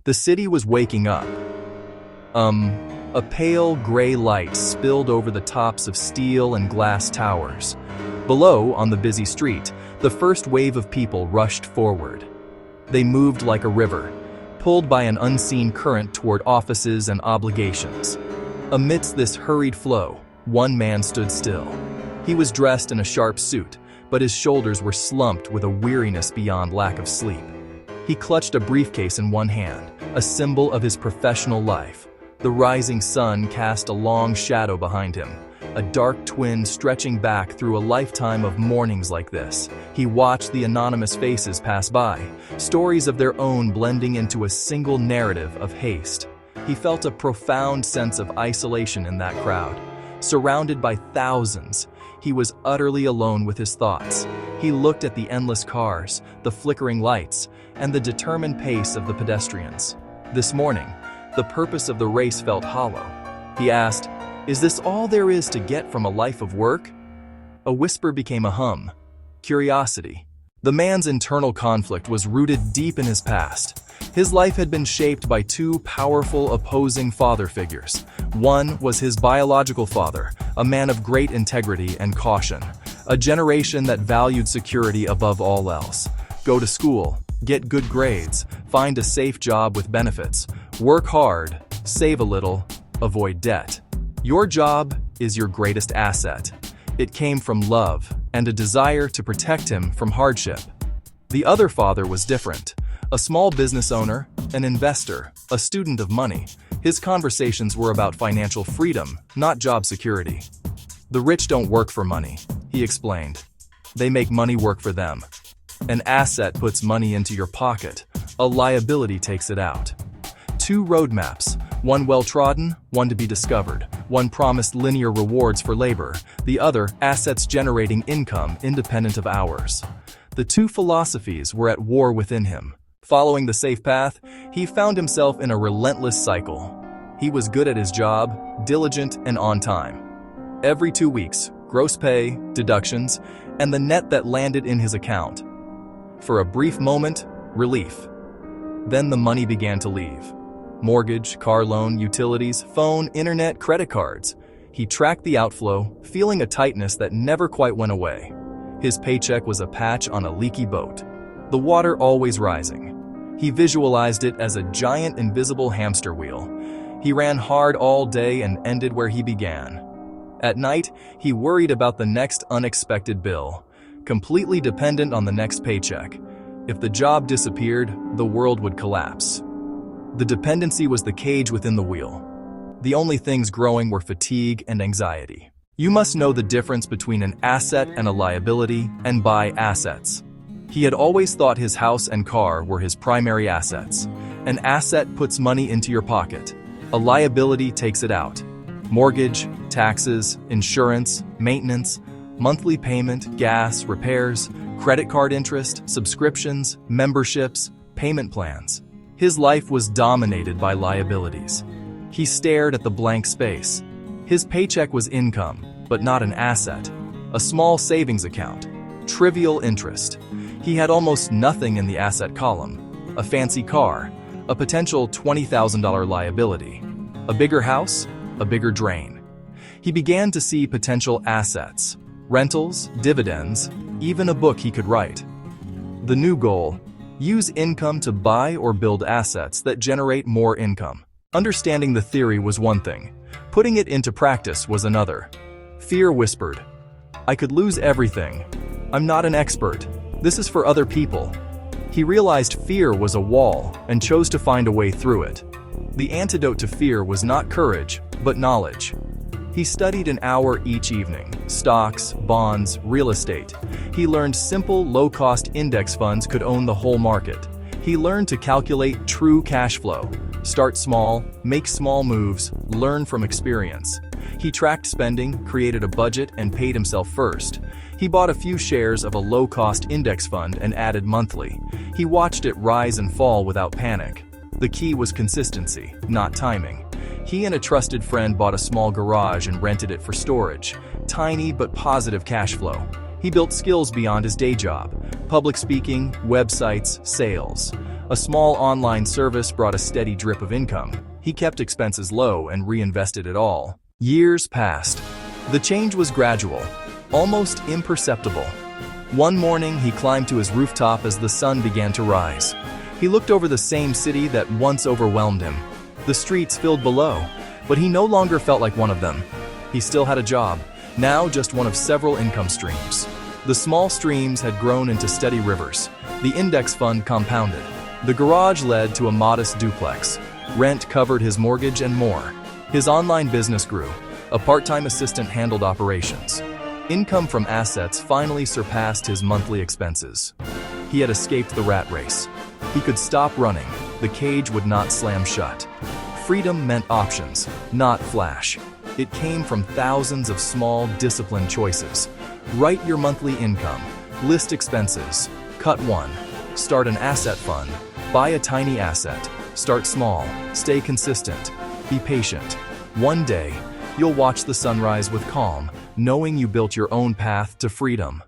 The city was waking up. A pale gray light spilled over the tops of steel and glass towers. Below, on the busy street, the first wave of people rushed forward. They moved like a river, pulled by an unseen current toward offices and obligations. Amidst this hurried flow, one man stood still. He was dressed in a sharp suit, but his shoulders were slumped with a weariness beyond lack of sleep. He clutched a briefcase in one hand, a symbol of his professional life. The rising sun cast a long shadow behind him, a dark twin stretching back through a lifetime of mornings like this. He watched the anonymous faces pass by, stories of their own blending into a single narrative of haste. He felt a profound sense of isolation in that crowd. Surrounded by thousands, he was utterly alone with his thoughts. He looked at the endless cars, the flickering lights, and the determined pace of the pedestrians. This morning, the purpose of the race felt hollow. He asked, "Is this all there is to get from a life of work?" A whisper became a hum. Curiosity. The man's internal conflict was rooted deep in his past. His life had been shaped by two powerful, opposing father figures. One was his biological father, a man of great integrity and caution, a generation that valued security above all else. Go to school, get good grades, find a safe job with benefits, work hard, save a little, avoid debt. Your job is your greatest asset. It came from love and a desire to protect him from hardship. The other father was different. A small business owner, an investor, a student of money. His conversations were about financial freedom, not job security. "The rich don't work for money," he explained. "They make money work for them. An asset puts money into your pocket. A liability takes it out." Two roadmaps, one well-trodden, one to be discovered. One promised linear rewards for labor, the other assets generating income independent of hours. The two philosophies were at war within him. Following the safe path, he found himself in a relentless cycle. He was good at his job, diligent and on time. Every 2 weeks, gross pay, deductions, and the net that landed in his account. For a brief moment, relief. Then the money began to leave. Mortgage, car loan, utilities, phone, internet, credit cards. He tracked the outflow, feeling a tightness that never quite went away. His paycheck was a patch on a leaky boat, the water always rising. He visualized it as a giant invisible hamster wheel. He ran hard all day and ended where he began. At night, he worried about the next unexpected bill, completely dependent on the next paycheck. If the job disappeared, the world would collapse. The dependency was the cage within the wheel. The only things growing were fatigue and anxiety. You must know the difference between an asset and a liability, and buy assets. He had always thought his house and car were his primary assets. An asset puts money into your pocket. A liability takes it out. Mortgage, taxes, insurance, maintenance, monthly payment, gas, repairs, credit card interest, subscriptions, memberships, payment plans. His life was dominated by liabilities. He stared at the blank space. His paycheck was income, but not an asset. A small savings account. Trivial interest. He had almost nothing in the asset column. A fancy car. A potential $20,000 liability. A bigger house. A bigger drain. He began to see potential assets. Rentals, dividends, even a book he could write. The new goal: use income to buy or build assets that generate more income. Understanding the theory was one thing. Putting it into practice was another. Fear whispered, "I could lose everything. I'm not an expert. This is for other people." He realized fear was a wall and chose to find a way through it. The antidote to fear was not courage, but knowledge. He studied an hour each evening: stocks, bonds, real estate. He learned simple, low-cost index funds could own the whole market. He learned to calculate true cash flow. Start small, make small moves, learn from experience. He tracked spending, created a budget, and paid himself first. He bought a few shares of a low-cost index fund and added monthly. He watched it rise and fall without panic. The key was consistency, not timing. He and a trusted friend bought a small garage and rented it for storage. Tiny but positive cash flow. He built skills beyond his day job: public speaking, websites, sales. A small online service brought a steady drip of income. He kept expenses low and reinvested it all. Years passed. The change was gradual, almost imperceptible. One morning, he climbed to his rooftop as the sun began to rise. He looked over the same city that once overwhelmed him. The streets filled below, but he no longer felt like one of them. He still had a job, now just one of several income streams. The small streams had grown into steady rivers. The index fund compounded. The garage led to a modest duplex. Rent covered his mortgage and more. His online business grew. A part-time assistant handled operations. Income from assets finally surpassed his monthly expenses. He had escaped the rat race. He could stop running. The cage would not slam shut. Freedom meant options, not flash. It came from thousands of small, disciplined choices. Write your monthly income. List expenses. Cut one. Start an asset fund. Buy a tiny asset. Start small. Stay consistent. Be patient. One day, you'll watch the sunrise with calm, knowing you built your own path to freedom.